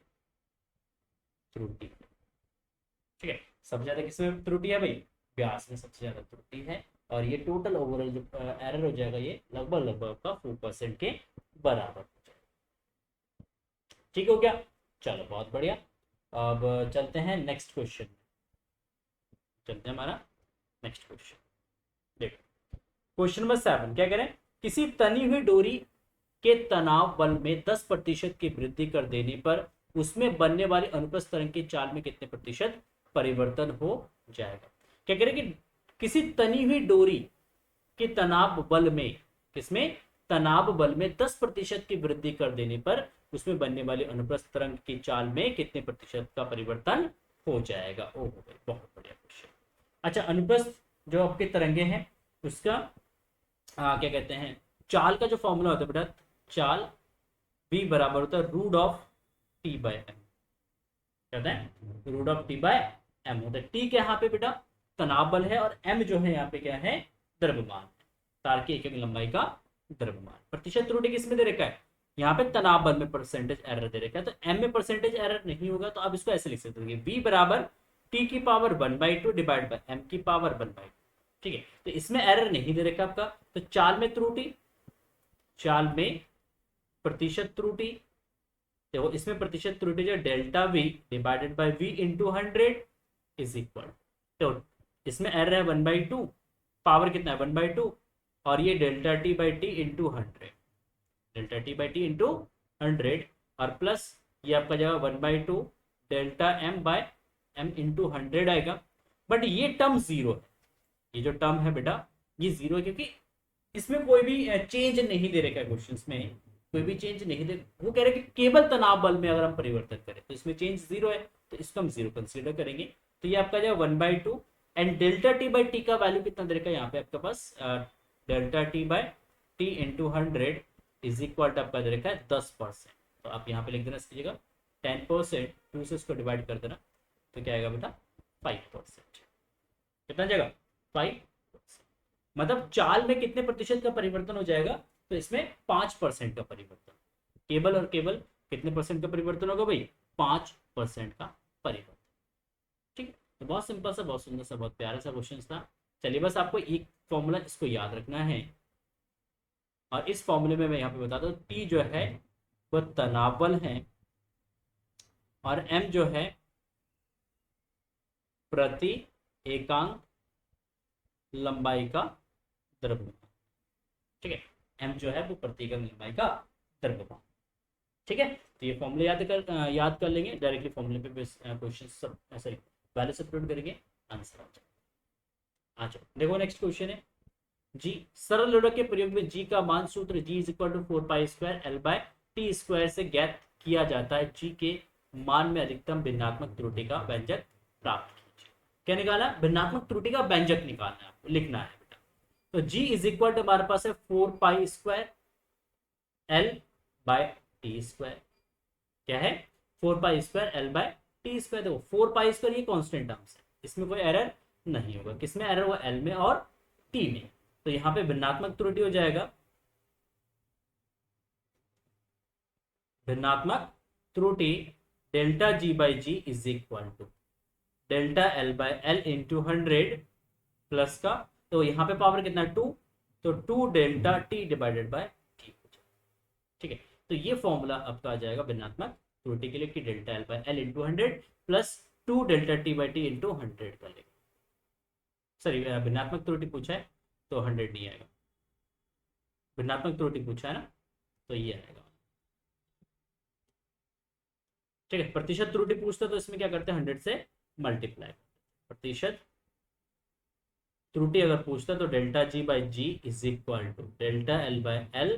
S1: त्रुटि, ठीक है। सबसे ज्यादा किसमें त्रुटि है भाई, व्यास में सबसे ज्यादा त्रुटि है, और ये टोटल ओवरऑल जो एरर हो जाएगा ये लगभग लगभग का 4% के बराबर हो जाएगा, ठीक हो गया। चलो बहुत बढ़िया, अब चलते हैं नेक्स्ट क्वेश्चन, चलते हैं हमारा नेक्स्ट क्वेश्चन। देखो क्वेश्चन नंबर 7 क्या कह रहे हैं, किसी तनी हुई डोरी के तनाव बल में 10% की वृद्धि कर देने पर उसमें बनने वाली अनुप्रस्थ तरंग की चाल में कितने प्रतिशत परिवर्तन हो जाएगा। क्या कह रहे हैं कि किसी तनी हुई डोरी के तनाव बल में, किसमें, तनाव बल में 10% की वृद्धि कर देने पर उसमें बनने वाली अनुप्रस्थ तरंग की चाल में कितने प्रतिशत का परिवर्तन हो जाएगा। ओह भाई बहुत बढ़िया क्वेश्चन। अच्छा, अनुप्रस्थ जो आपके तरंगे हैं उसका क्या कहते हैं, चाल का जो फॉर्मूला होता है बेटा, चाल v बराबर होता है √T/m, कहते हैं √T/m होता है। T क्या यहाँ पे बेटा तनाव बल है, और m जो है यहाँ पे क्या है, द्रव्यमान, तार की एक लंबाई का द्रव्यमान। प्रतिशत त्रुटि किसमें दे रखा है, यहाँ पे तनाव बल में परसेंटेज एरर दे रखा है, तो m में परसेंटेज एरर नहीं होगा, तो आप इसको ऐसे लिख सकते हैं v बराबर T⁻1/2 डिवाइड बाय m⁻1/2, ठीक है। तो इसमें एरर नहीं दे रखा आपका, तो चाल में त्रुटि, चाल में प्रतिशत त्रुटि, देखो इसमें प्रतिशत त्रुटि जो delta v divided by v into 100 is equal, तो इसमें एरर है 1/2, पावर कितना है 1/2, और ये delta t by T into 100, delta t by T into 100, और प्लस ये आपका जगह 1/2 delta m by m into 100 आएगा। बट ये टर्म जीरो है, ये जो टर्म है बेटा ये जीरो है, क्योंकि इसमें कोई भी चेंज नहीं दे रखा है, क्वेश्चन में कोई भी चेंज नहीं दे, वो कह रहे हैं कि केवल तनाव बल में अगर हम परिवर्तन करें तो इसमें चेंज जीरो है, तो इसको हम जीरो कंसीडर करेंगे। तो ये आपका जो 1/2 and delta T by T का वैल्यू कितना दे रखा है यहाँ पे आपके पास, delta T by T into 100 is equal to आपका दे रखा है 10%, तो आप यहाँ पे लिख देना इसकी 10%, 2 से इसको डिवाइड कर देना, तो क्या आएगा बेटा 5%, कितना जाएगा 5%, मतलब चाल में कितने प्रतिशत का परिवर्तन हो जाएगा, तो इसमें 5% का परिवर्तन, केवल और केवल कितने परसेंट का परिवर्तन होगा भाई, 5% का परिवर्तन, ठीक है। तो बहुत सिंपल सा, बहुत सुंदर सा, बहुत प्यारा सा क्वेश्चन था। चलिए बस आपको एक फॉर्मूला इसको याद रखना है, और इस फॉर्मूले में मैं यहाँ पे बताता हूँ, टी जो है वह तनाव बल है, और एम जो है प्रति एकांक लंबाई का द्रव्यमान, ठीक है, एम जो है वो प्रति एकांक लंबाई का द्रव्यमान, ठीक है। तो ये फॉर्मूले याद कर लेंगे, डायरेक्टली फॉर्मूले पे क्वेश्चन सब सॉरी वैल्यू सब्स्टिट्यूट करेंगे, आंसर आ जाए। देखो नेक्स्ट क्वेश्चन है, जी, सरल लोलक के प्रयोग में जी का मान सूत्र G is equal to 4 pi square L by T square से ज्ञात किया जाता है। जी के मान में अधिकतम भिन्नात्मक त्रुटि का व्यंजक प्राप्त कीजिए। क्या निकाला? भिन्नात्मक त्रुटि का व्यंजक निकालना है, लिखना है बेटा। तो जी इज इक्वल टू हमारे पास है 4 pi square L by T square. क्या है? 4 pi square L by T square. देखो 4 पाई स्क्वायर ये कांस्टेंट टर्म्स है, इसमें कोई एरर नहीं होगा। किसमें एरर हुआ? एल में और टी में। तो यहां पे भिन्नात्मक त्रुटि हो जाएगा, भिन्नात्मक त्रुटि delta G by G is equal to delta L by L into 100 plus का, तो यहां पे पावर कितना? 2, तो 2 delta T divided by T. ठीक है, तो ये फॉर्मूला आपका आ जाएगा भिन्नात्मक त्रुटि के लिए कि delta L by L into 100 plus 2 delta T by T into 100 का लेगा। सॉरी, भिन्नात्मक त्रुटि पूछा है तो 100 नहीं आएगा, भिन्नात्मक त्रुटि पूछा है ना, तो ये आएगा। ठीक है, प्रतिशत त्रुटि पूछते तो इसमें क्या करते हैं? 100 से मल्टीप्लाई। प्रतिशत त्रुटि अगर पूछता तो delta G by G is equal to delta L by L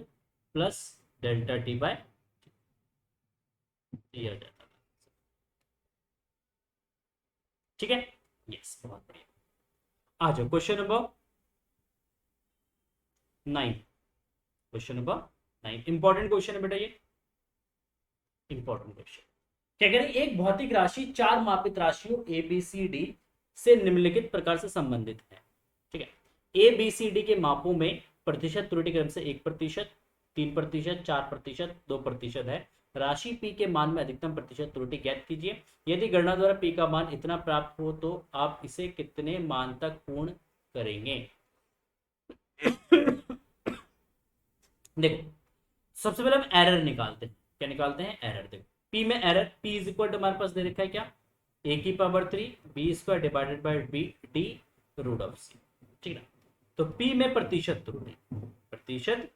S1: plus delta T by T आ जाता है। ठीक है, यस, बहुत बढ़िया। आ जाओ question number 9। Question number 9 important question है बेटा, ये इंपॉर्टेंट क्वेश्चन। क्या कह रहे? एक भौतिक राशि 4 मापित राशियों ए बी सी डी से निम्नलिखित प्रकार से संबंधित है। ठीक है, ए बी सी डी के मापों में प्रतिशत त्रुटि क्रम से 1%, 3%, 4%, 2% है। राशि पी के मान में अधिकतम प्रतिशत त्रुटि ज्ञात कीजिए। यदि गणना द्वारा पी का मान इतना प्राप्त हो तो आप इसे कितने मान तक पूर्ण करेंगे? देखो, सबसे पहले हम एरर निकालते हैं। क्या निकालते हैं? एरर। देखो पी में error, P is equal to हमारे पास दे रखा है क्या? ए की power 3 B square divided by B D root of C. ठीक है, तो पी में प्रतिशत त्रुटि, प्रतिशत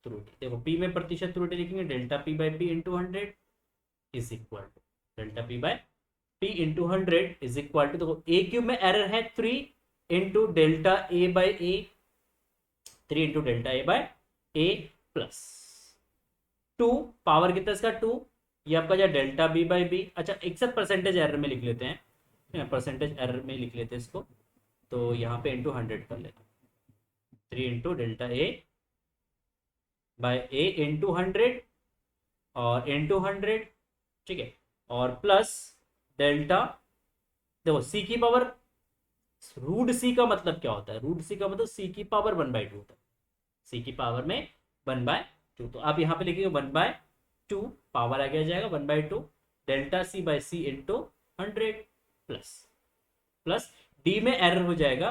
S1: त्रुटि देखो पी में प्रतिशत त्रुटि लिखेंगे delta P by P into 100 is equal to delta P by P into 100 is equal to, देखो ए क्यूब में एरर है 3 into delta A by A, 3 into delta A by A plus 2 power कितना इसका 2, ये आपका जो डेल्टा बी बाई बी। अच्छा, एक साथ परसेंटेज एरर में लिख लेते हैं, परसेंटेज एरर में लिख लेते हैं इसको, तो यहाँ पे इंटू 100 कर लेते हैं। 3 इंटू डेल्टा ए बाय ए इंटू 100 और इंटू 100। ठीक है, और प्लस डेल्टा, देखो सी की पावर, रूट सी का मतलब क्या होता है? रूट सी का मतलब सी की पावर 1/2 होता है, सी की पावर में 1/2। तो आप यहाँ पे लिखेंगे 1/2, पावर आ गया जाएगा 1/2 delta C by C into 100 plus plus D में एरर हो जाएगा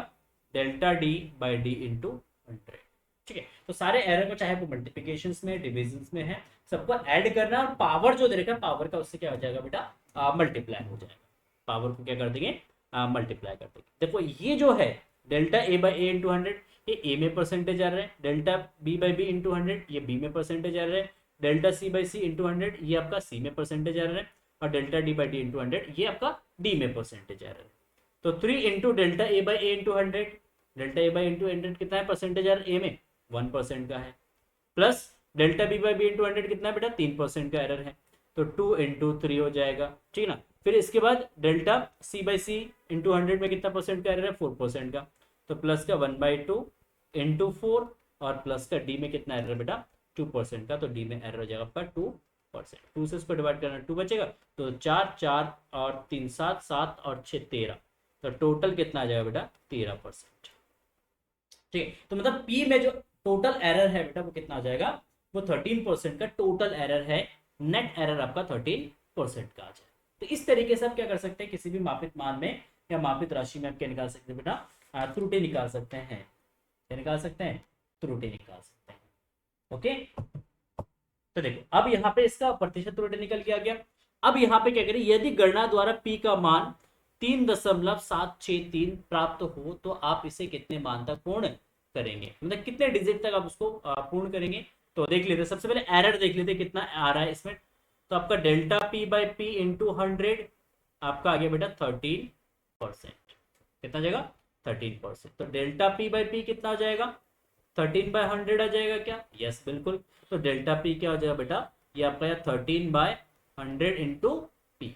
S1: delta D by D into 100। ठीक है, तो सारे एरर को चाहे वो मल्टीप्लिकेशन में डिविजन में है, सबको ऐड करना और पावर जो दे रखा है पावर का, उससे क्या हो जाएगा बेटा? मल्टीप्लाई हो जाएगा। पावर को क्या कर देंगे? मल्टीप्लाई कर देंगे। देखो ये जो है delta A by A into 100 ये ए में परसेंटेज आ रहा है, delta B by B into 100 ये बी में परसेंटेज आ रहा है, delta C by C into 100 ये आपका सी में परसेंटेज आ रहा है, और delta D by D into 100 ये आपका डी में परसेंटेज आ रहा है। तो 3 into delta A by A into 100, delta A by into 100 कितना है परसेंटेज आ रहा है? ए में 1% का है, plus delta B by B into 100 कितना है बेटा? 3% का एरर है, तो 2 इंटू 3 हो जाएगा। ठीक है ना, फिर इसके बाद delta C by C into 100 में कितना परसेंट का एरर है? 4% का, तो प्लस का 1/2 इंटू 4 और प्लस का डी में कितना एरर है बेटा? 2% का, तो डी में एरर हो जाएगा आपका 2%। 2 से इसको डिवाइड करना 2 बचेगा, तो 4 4 और 3 7 7 और 6 13, तो टोटल कितना आ जाएगा बेटा? 13%। ठीक है, तो मतलब पी में जो टोटल एरर है बेटा वो कितना आ जाएगा? वो 13% का टोटल एरर है, नेट एरर आपका 13% का आ जाए। तो इस तरीके से आप क्या कर सकते हैं? किसी भी मापित मान में या मापित राशि में आप क्या निकाल सकते हैं बेटा? त्रुटि निकाल सकते हैं। क्या निकाल सकते हैं? त्रुटि निकाल सकते हैं। ओके, तो देखो अब यहाँ पे इसका प्रतिशत त्रुटि निकल के आ गया। अब यहाँ पे क्या करें? यदि गणना द्वारा पी का मान 3.763 प्राप्त हो तो आप इसे कितने मान तक पूर्ण करेंगे? मतलब कितने डिजिट तक आप उसको पूर्ण करेंगे? तो देख लेते हैं, सबसे पहले एरर देख लेते हैं कितना आ रहा है इसमें। तो आपका delta P by P into 100 आपका आ गया बेटा 13%। कितना जाएगा? 13%। तो डेल्टा पी बाई पी कितना हो जाएगा, 13/100 आ जाएगा क्या, यस बिल्कुल। तो डेल्टा पी क्या हो जाएगा बेटा, ये आपका यहाँ 13/100 इंटू पी।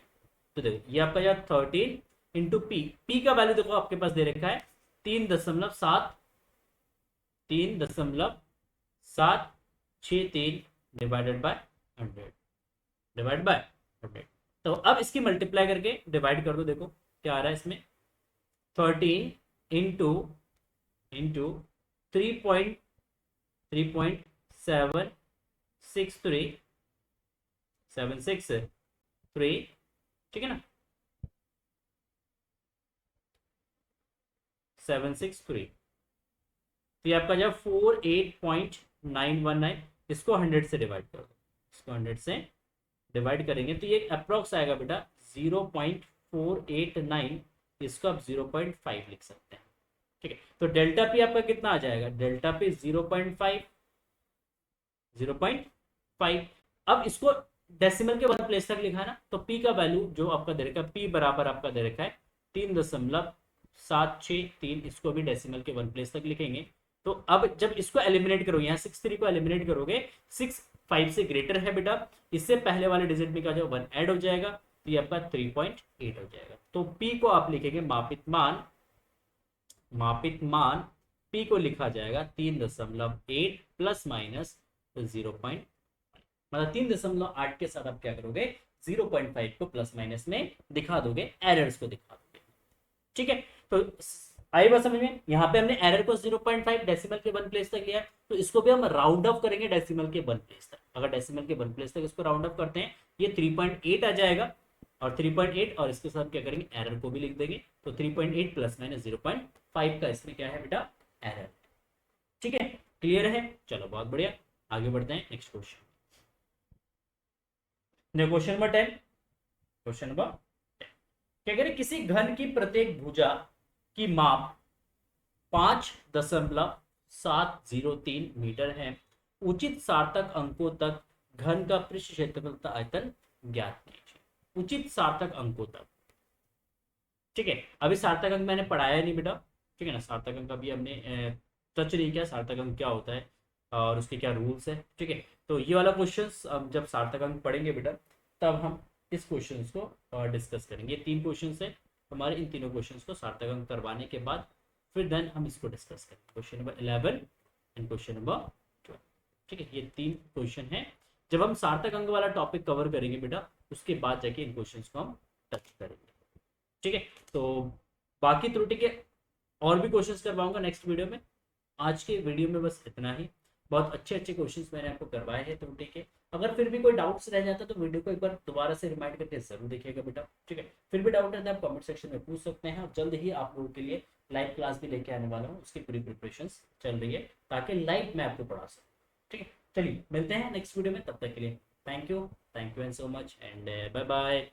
S1: तो देखो ये आपका यहाँ 13 इंटू पी, पी का वैल्यू देखो आपके पास दे रखा है 3.763 डिवाइडेड बाय 100, डिवाइड बाय 100। तो अब इसकी मल्टीप्लाई करके डिवाइड कर दो, देखो क्या आ रहा है इसमें, 13 इंटू इंटू 3.763, ठीक है ना, 763। तो ये आपका जब 48.919, इसको 100 से डिवाइड कर दो, इसको 100 से डिवाइड करेंगे तो ये अप्रोक्स आएगा बेटा 0.489, इसको आप 0.5 लिख सकते हैं, ठीक है। तो डेल्टा पी आपका कितना आ जाएगा, डेल्टा पी 0.5। अब इसको डेसिमल के वन प्लेस तक लिखा है ना, तो पी का वैल्यू जो आपका दे रखा है, पी बराबर आपका दे रखा है 3.763, इसको भी डेसिमल के वन प्लेस तक लिखेंगे। तो अब जब इसको एलिमिनेट करोगे, यहाँ 63 को एलिमिनेट करोगे, 6 5 से ग्रेटर है बेटा, इससे पहले वाले डिजिट में क्या जाएगा, 1 ऐड हो जाएगा, तो ये आपका 3.8 हो जाएगा। तो P को आप लिखेंगे मापित मान P को लिखा जाएगा 3.8 प्लस माइनस 0.5, मतलब 3.8 के साथ आप क्या करोगे, 0.5 को प्लस माइनस में दिखा दोगे, एरर्स को दिखा दोगे, ठीक है। तो आई बात समझ में, यहाँ पे हमने एरर को 0.5 डेसिमल के वन प्लेस तक लिया, तो इसको भी हम राउंड ऑफ करेंगे डेसिमल के वन प्लेस तक। अगर डेसिमल के वन प्लेस तक इसको राउंड ऑफ करते हैं, ये 3.8 आ जाएगा, और 3.8 और इसके साथ क्या करेंगे, एरर को भी लिख देंगे। तो 3.8 प्लस माइनस 0.5 का इसमें क्या है बेटा, एरर, ठीक है। क्लियर है, चलो बहुत बढ़िया, आगे बढ़ते हैं next question. Question number 10, question number क्या कह रहे, किसी घन की प्रत्येक भुजा की माप 5.703 मीटर है, उचित सार्थक अंकों तक घन का पृष्ठ क्षेत्रफल तथा आयतन ज्ञात कीजिए। उचित सार्थक अंकों तक, ठीक है। अभी सार्थक अंक मैंने पढ़ाया नहीं बेटा, ठीक है ना, सार्थक अंक अभी हमने टच नहीं किया, सार्थक अंक क्या होता है और उसके क्या रूल्स है, ठीक है। तो ये वाला क्वेश्चन जब सार्थक अंक पढ़ेंगे बेटा, तब हम इस क्वेश्चन को डिस्कस करेंगे। 3 क्वेश्चन है हमारे, इन तीनों क्वेश्चन को सार्थक अंक करवाने के बाद फिर देन हम इसको डिस्कस करेंगे, question number 11 and question number 12, ठीक है। ये 3 क्वेश्चन है, जब हम सार्थक अंक वाला टॉपिक कवर करेंगे बेटा, उसके बाद जाके इन क्वेश्चन को हम टच करेंगे, ठीक है। तो बाकी त्रुटि के और भी क्वेश्चंस करवाऊंगा नेक्स्ट वीडियो में। आज के वीडियो में बस इतना ही, बहुत अच्छे अच्छे क्वेश्चंस मैंने आपको करवाए हैं त्रुटि के। अगर फिर भी कोई डाउट्स रह जाता तो वीडियो को एक बार दोबारा से रिमाइंड करके जरूर देखिएगा बेटा, ठीक है। फिर भी डाउट रहता है आप कमेंट सेक्शन में पूछ सकते हैं, और जल्द ही आप लोगों के लिए लाइव क्लास भी लेके आने वाला हूँ, उसकी पूरी प्रिपरेशन चल रही है ताकि लाइव में आपको पढ़ा सकूँ, ठीक है। चलिए मिलते हैं नेक्स्ट वीडियो में, तब तक के लिए thank you and so much and bye bye.